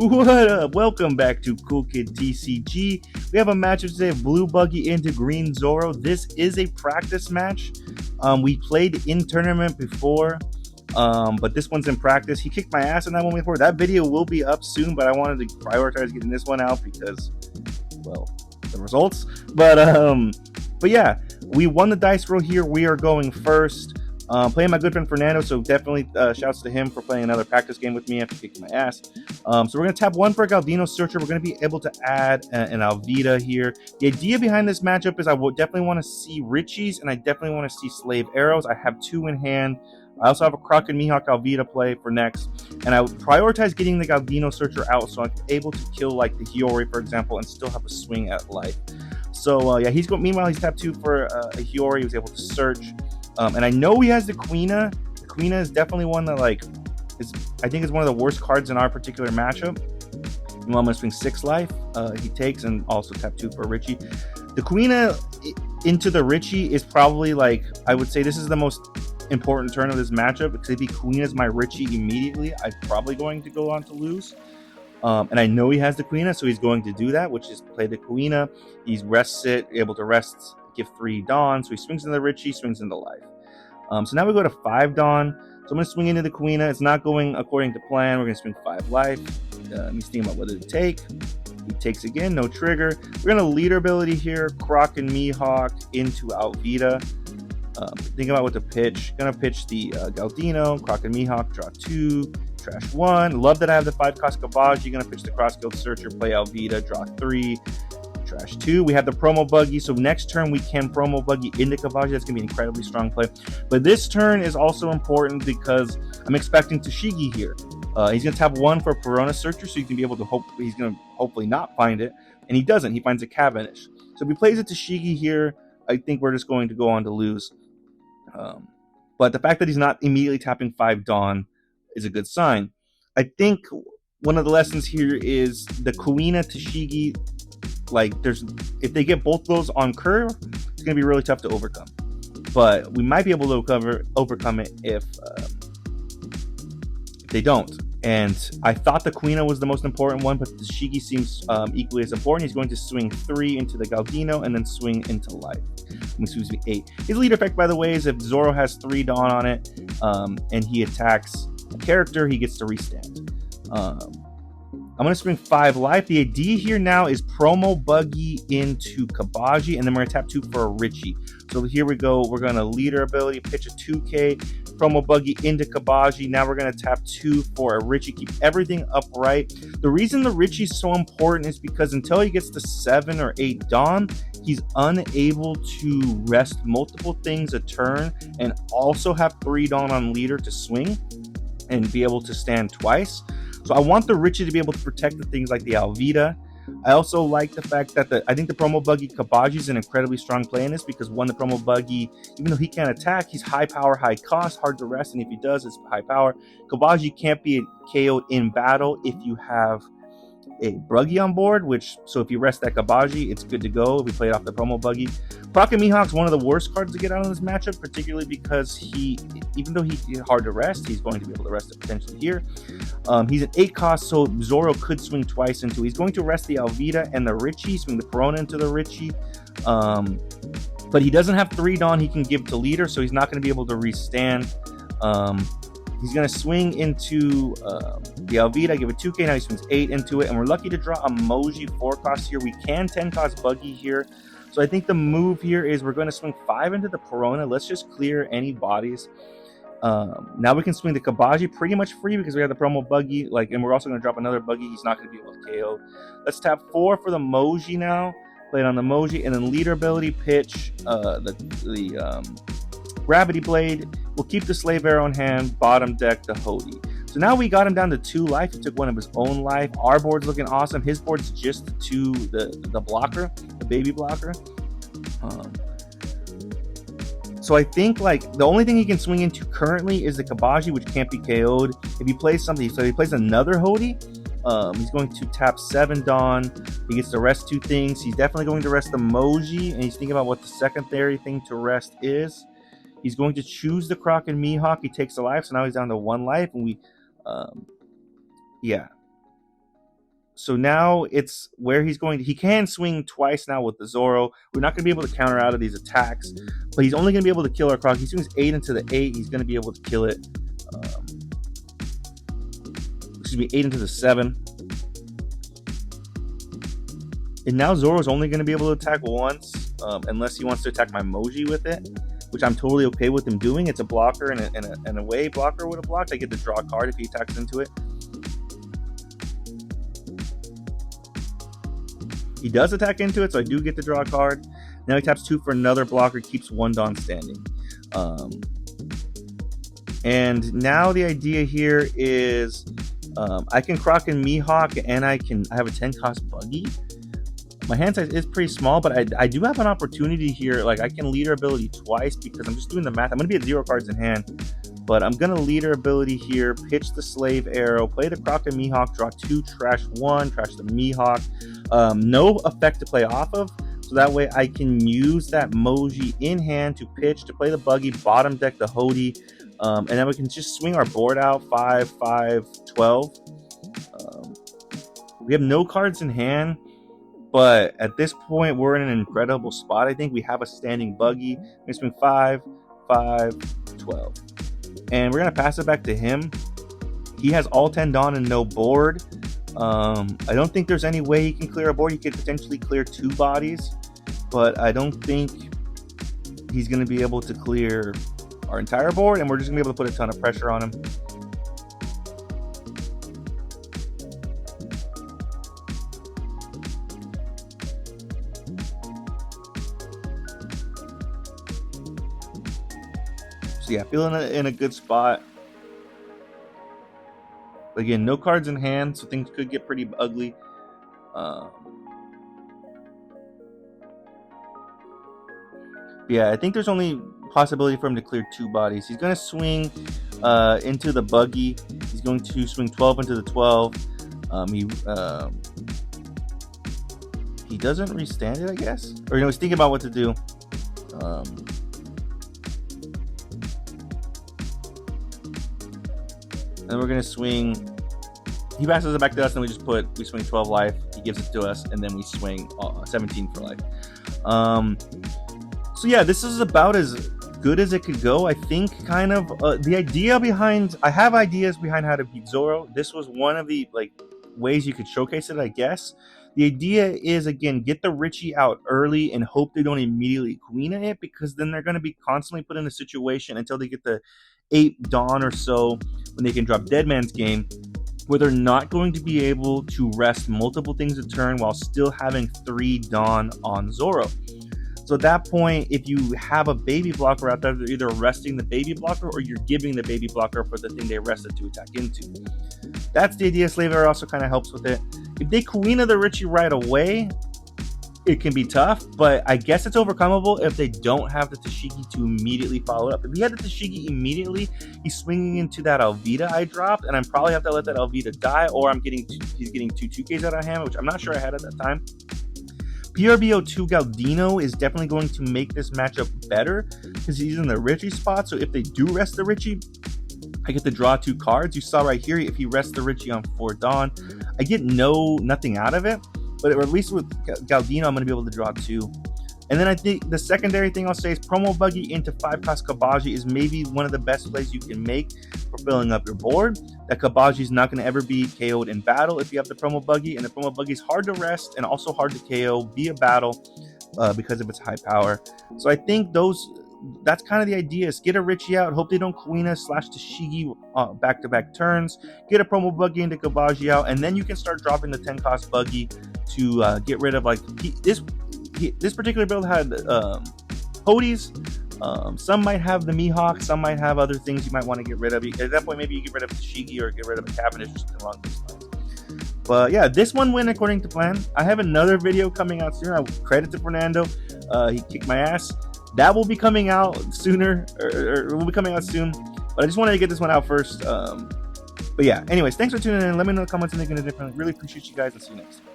What up? Welcome back to Cool Kid TCG. We have a matchup today of Blue Buggy into Green Zoro. This is a practice match. We played in tournament before, but this one's in practice. He kicked my ass in that one before. That video will be up soon, but I wanted to prioritize getting this one out because, well, the results. But yeah, we won the dice roll here. We are going first. Playing my good friend Fernando, so definitely shouts to him for playing another practice game with me after kicking my ass. So we're going to tap one for a Galdino Searcher. We're going to be able to add an Alvida here. The idea behind this matchup is I will definitely want to see Richies, and I definitely want to see Slave Arrows. I have two in hand. I also have a Croc and Mihawk Alvida play for next, and I would prioritize getting the Galdino Searcher out so I'm able to kill like the Hiyori, for example, and still have a swing at life. So yeah, meanwhile, he's tapped two for a Hiyori. He was able to search. And I know he has the Quina. The Quina is definitely one that I think is one of the worst cards in our particular matchup. I'm going to swing 6 life. He takes and also tap 2 for Richie. The Quina into the Richie is probably I would say this is the most important turn of this matchup, because if he Quina's my Richie immediately, I'm probably going to go on to lose. And I know he has the Quina, so he's going to do that, which is play the Quina. He's able to rest, give 3 Dawn, so he swings into the Richie, swings into life. So now we go to 5 Dawn. So I'm going to swing into the Quina. It's not going according to plan. We're going to swing 5 life. He's thinking about whether to take. He takes again, no trigger. We're going to leader ability here, Croc and Mihawk into Alvida. Think about what to pitch. Going to pitch the Galdino, Croc and Mihawk, draw 2, trash 1. Love that I have the 5 cost Kabaji. Going to pitch the Cross Guild Searcher, play Alvida, draw 3. Trash 2. We have the promo Buggy, so next turn we can promo Buggy into Kabaji. That's going to be an incredibly strong play. But this turn is also important because I'm expecting Tashigi here. He's going to tap 1 for Perona Searcher, so you can be able to he's going to hopefully not find it. And he doesn't. He finds a Cavendish. So if he plays a Tashigi here, I think we're just going to go on to lose. But the fact that he's not immediately tapping 5 Dawn is a good sign. I think one of the lessons here is the Kuina Tashigi. If they get both those on curve, it's going to be really tough to overcome. But we might be able to overcome it if they don't. And I thought the Quina was the most important one, but the Shigi seems equally as important. He's going to swing 3 into the Galdino and then swing into life. Excuse me, 8. His lead effect, by the way, is if Zoro has 3 Dawn on it and he attacks a character, he gets to restand. I'm going to swing 5 life. The idea here now is promo Buggy into Kabaji, and then we're going to tap 2 for a Richie. So here we go. We're going to leader ability, pitch a 2K, promo Buggy into Kabaji. Now we're going to tap 2 for a Richie. Keep everything upright. The reason the Richie is so important is because until he gets to 7 or 8 Dawn, he's unable to rest multiple things a turn and also have 3 Dawn on leader to swing and be able to stand twice. So I want the Richie to be able to protect the things like the Alvida. I also like the fact that I think the promo Buggy Kabaji is an incredibly strong play in this, because the promo Buggy, even though he can't attack, he's high power, high cost, hard to rest, and if he does, it's high power. Kabaji can't be KO'd in battle if you have a Buggy on board, so if you rest that Kabaji, it's good to go if we play it off the promo Buggy. Croc and Mihawk's one of the worst cards to get out of this matchup, particularly because even though he's hard to rest, he's going to be able to rest it potentially here. He's an 8 cost, so Zoro could swing twice into. He's going to rest the Alvida and the Richie, swing the Perona into the Richie. But he doesn't have 3 Dawn he can give to leader, so he's not going to be able to restand. He's going to swing into the Alvida, give it 2K, now he swings 8 into it, and we're lucky to draw a Moji 4 cost here. We can 10 cost Buggy here. So I think the move here is we're going to swing 5 into the Perona. Let's just clear any bodies. Now we can swing the Kabaji pretty much free because we have the promo Buggy, and we're also going to drop another Buggy. He's not going to be able to KO. Let's tap 4 for the Moji now. Play it on the Moji, and then leader ability, pitch the Gravity Blade. We'll keep the Slave Arrow in hand, bottom deck the Hody. So now we got him down to 2 life. He took 1 of his own life. Our board's looking awesome. His board's just to the blocker, the baby blocker. So I think the only thing he can swing into currently is the Kabaji, which can't be KO'd. If he plays something, so he plays another Hody, he's going to tap 7 Dawn. He gets to rest 2 things. He's definitely going to rest the Moji, and he's thinking about what the secondary thing to rest is. He's going to choose the Croc and Mihawk. He takes a life, so now he's down to 1 life, and yeah. So now it's where he's going. He can swing twice now with the Zoro. We're not going to be able to counter out of these attacks, but he's only going to be able to kill our Croc. He swings 8 into the 8. He's going to be able to kill it. Excuse me, 8 into the 7. And now Zoro's only going to be able to attack once, unless he wants to attack my Moji with it, which I'm totally okay with him doing. It's a blocker, and a way blocker would have blocked. I get to draw a card if he attacks into it. He does attack into it, so I do get to draw a card. Now he taps 2 for another blocker, keeps 1 Dawn standing. And now the idea here is I can Croc and Mihawk, and I have a 10 cost Buggy. My hand size is pretty small, but I do have an opportunity here. Like, I can leader ability twice because I'm just doing the math. I'm going to be at 0 cards in hand, but I'm going to leader ability here, pitch the Slave Arrow, play the Croc and Mihawk, draw 2, trash 1, trash the Mihawk. No effect to play off of, so that way I can use that Moji in hand to pitch, to play the Buggy, bottom deck the Hody, and then we can just swing our board out 5, 5, 12. We have no cards in hand, but at this point we're in an incredible spot. I think we have a standing Buggy. We're going to swing 5, 5, 12. And we're going to pass it back to him. He has all 10 Dawn and no board. I don't think there's any way he can clear a board. He could potentially clear 2 bodies, but I don't think he's going to be able to clear our entire board, and we're just going to be able to put a ton of pressure on him. So yeah, feeling in a good spot. Again, no cards in hand, so things could get pretty ugly. Yeah, I think there's only possibility for him to clear 2 bodies. He's going to swing into the Buggy. He's going to swing 12 into the 12. He doesn't restand it, I guess? Or, he's thinking about what to do. And we're going to swing. He passes it back to us, and we swing 12 life. He gives it to us, and then we swing 17 for life. So yeah, this is about as good as it could go. I think kind of the idea behind, I have ideas behind how to beat Zoro. This was one of the ways you could showcase it, I guess. The idea is, again, get the Richie out early and hope they don't immediately queen it, because then they're going to be constantly put in a situation until they get the 8 Dawn or so, when they can drop Dead Man's Game, where they're not going to be able to rest multiple things a turn while still having 3 Dawn on Zoro. So at that point, if you have a baby blocker out there, they're either resting the baby blocker or you're giving the baby blocker for the thing they rested to attack into. That's the idea. Slave Arrow also kind of helps with it. If they Queen of the Richie right away, it can be tough, but I guess it's overcomable if they don't have the Tashigi to immediately follow up. If he had the Tashigi immediately, he's swinging into that Alvida I dropped, and I probably have to let that Alvida die, or he's getting 2 2Ks out of hand, which I'm not sure I had at that time. PRBO2 Galdino is definitely going to make this matchup better because he's in the Richie spot. So if they do rest the Richie, I get to draw 2 cards. You saw right here, if he rests the Richie on 4 Dawn, I get nothing out of it. But at least with Galdino, I'm going to be able to draw 2. And then I think the secondary thing I'll say is promo Buggy into 5 cost Kabaji is maybe one of the best plays you can make for filling up your board. That Kabaji is not going to ever be KO'd in battle if you have the promo Buggy, and the promo Buggy is hard to rest and also hard to KO via battle because of its high power. So I think that's kind of the idea, is get a Richie out, hope they don't Queen us / Tashigi back-to-back turns, get a promo Buggy into Kabaji out, and then you can start dropping the 10 cost Buggy to get rid of this particular build had Hodis. Some might have the Mihawk, some might have other things you might want to get rid of. At that point, maybe you get rid of Tashigi or get rid of a Cavendish or something along those lines. But yeah, this one went according to plan. I have another video coming out soon. Credit to Fernando. He kicked my ass. That will be coming out sooner, or will be coming out soon. But I just wanted to get this one out first. But yeah, anyways, thanks for tuning in. Let me know in the comments if you're thinking different. Really appreciate you guys, and see you next time.